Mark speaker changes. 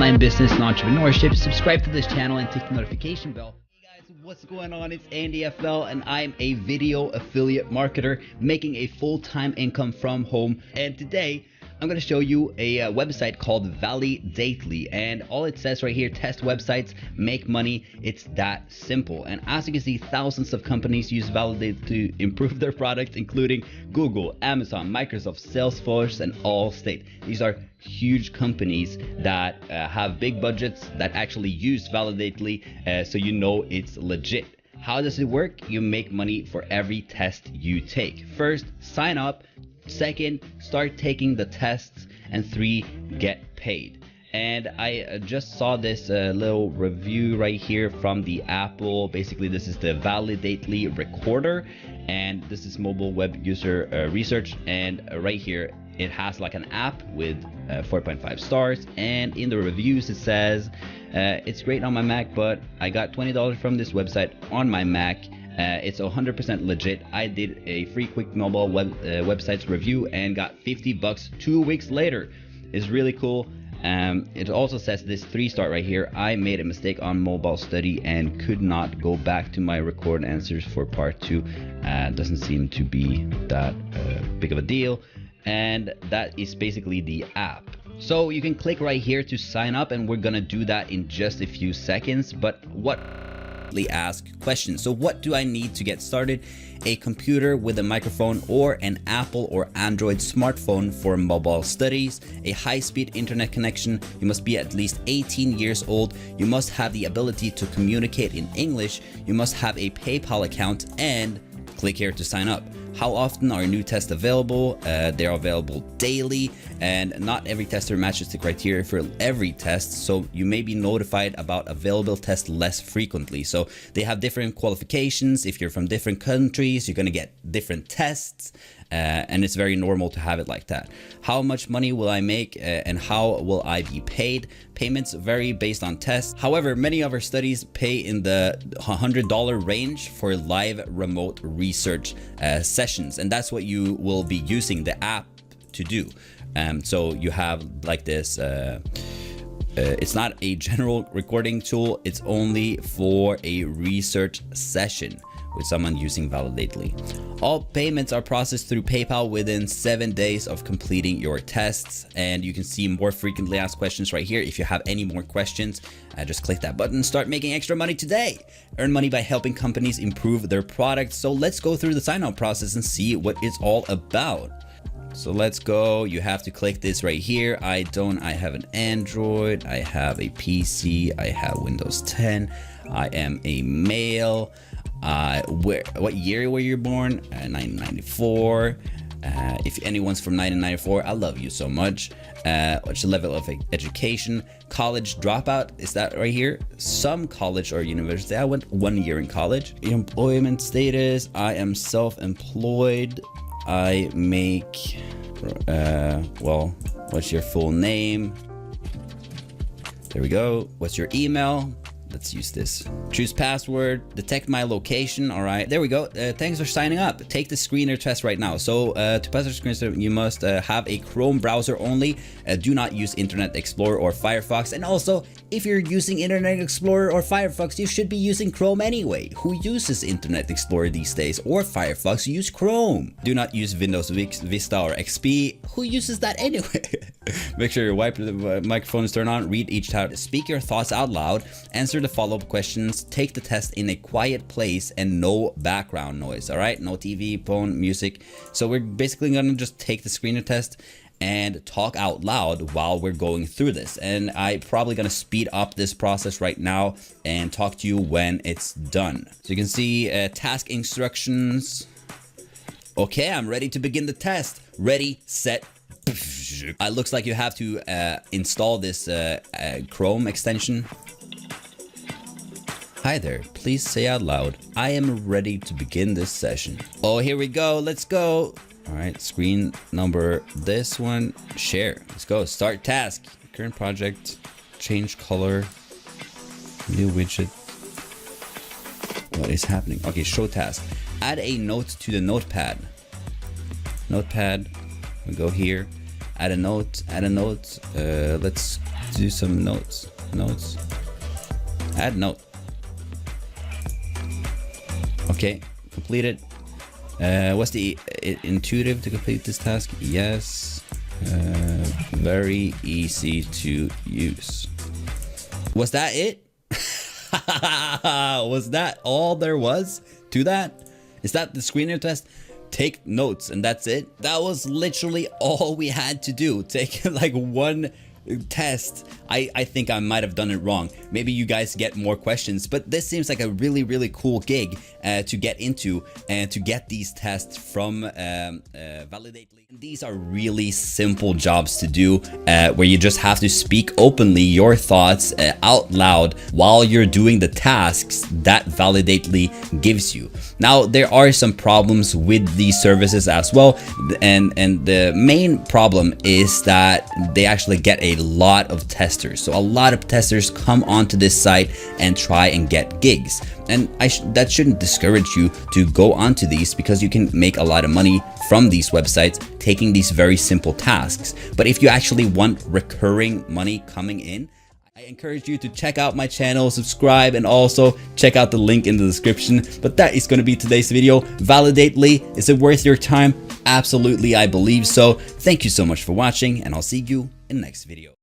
Speaker 1: online business and entrepreneurship, subscribe to this channel and click the notification bell. Hey guys, what's going on? It's Andy FL and I'm a video affiliate marketer making a full-time income from home. And today I'm going to show you a website called Validate.You, and all it says right here, test websites, make money. It's that simple. And as you can see, thousands of companies use Validate to improve their products, including Google, Amazon, Microsoft, Salesforce, and Allstate. These are huge companies that have big budgets that actually use Validate.You, so you know it's legit. How does it work? You make money for every test you take. First, sign up. Second, start taking the tests. And 3, get paid. And I just saw this little review right here from the Apple. Basically, this is the Validate.You recorder, and this is mobile web user research. And right here, it has like an app with 4.5 stars. And in the reviews, it says it's great on my Mac, but I got $20 from this website on my Mac. It's 100% legit. I did a free quick mobile websites review and got $50 2 weeks later. It's really cool. It also says this 3-star right here. I made a mistake on mobile study and could not go back to my record answers for part 2. Doesn't seem to be that big of a deal. And that is basically the app. So you can click right here to sign up, and we're gonna do that in just a few seconds. But ask questions. So what do I need to get started? A computer with a microphone or an Apple or Android smartphone for mobile studies, a high-speed internet connection, you must be at least 18 years old, you must have the ability to communicate in English, you must have a PayPal account, and click here to sign up. How often are new tests available? They're available daily, and not every tester matches the criteria for every test, so you may be notified about available tests less frequently. So they have different qualifications. If you're from different countries, you're going to get different tests, and it's very normal to have it like that. How much money will I make, and how will I be paid? Payments vary based on tests. However, many of our studies pay in the $100 range for live remote research sessions, and that's what you will be using the app to do. So you have like this, it's not a general recording tool, it's only for a research session with someone using Validate.You. All payments are processed through PayPal within 7 days of completing your tests, and you can see more frequently asked questions right here. If you have any more questions, just click that button. Start making extra money today. Earn money by helping companies improve their products. So let's go through the sign up process and see what it's all about. So let's go. You have to click this right here. I have an Android, I have a PC, I have Windows 10, I am a male. What year were you born? 1994. If anyone's from 1994, I love you so much. What's your level of education? College dropout, is that right here? Some college or university. I went 1 year in college. Employment status, I am self-employed. I make, well, what's your full name? There we go. What's your email? Let's use this. Choose password, detect my location. All right, there we go. Thanks for signing up. Take the screener test right now. So to pass the screener, you must have a Chrome browser only. Do not use Internet Explorer or Firefox. And also, if you're using Internet Explorer or Firefox, you should be using Chrome anyway. Who uses Internet Explorer these days? Or Firefox? Use Chrome. Do not use Windows Vista or XP. Who uses that anyway? Make sure your microphone is turned on. Read each time. Speak your thoughts out loud. Answer the follow-up questions. Take the test in a quiet place and no background noise. All right, no TV, phone, music. So we're basically gonna just take the screener test and talk out loud while we're going through this. And I'm probably gonna speed up this process right now and talk to you when it's done. So you can see task instructions. Okay, I'm ready to begin the test. Ready, set. Looks like you have to install this Chrome extension. Hi there, please say out loud, I am ready to begin this session. Oh, here we go, let's go. All right, screen number, this one, share. Let's go, start task. Current project, change color, new widget. What is happening? Okay, show task. Add a note to the notepad. Notepad, we go here. Add a note, let's do some notes. Add note. Okay, completed. What's the intuitive to complete this task? Yes. Very easy to use. Was that it? Was that all there was to that? Is that the screener test? Take notes and that's it? That was literally all we had to do. Take like one test. I think I might have done it wrong. Maybe you guys get more questions, but this seems like a really cool gig to get into and to get these tests from Validate.You. These are really simple jobs to do where you just have to speak openly your thoughts out loud while you're doing the tasks that Validate.You gives you. Now there are some problems with these services as well, and the main problem is that they actually get a lot of testers. So a lot of testers come onto this site and try and get gigs, and that shouldn't discourage you to go onto these, because you can make a lot of money from these websites taking these very simple tasks. But if you actually want recurring money coming in, I encourage you to check out my channel, subscribe, and also check out the link in the description. But that is going to be today's video. Validate.You, is it worth your time? Absolutely, I believe so. Thank you so much for watching, and I'll see you in the next video.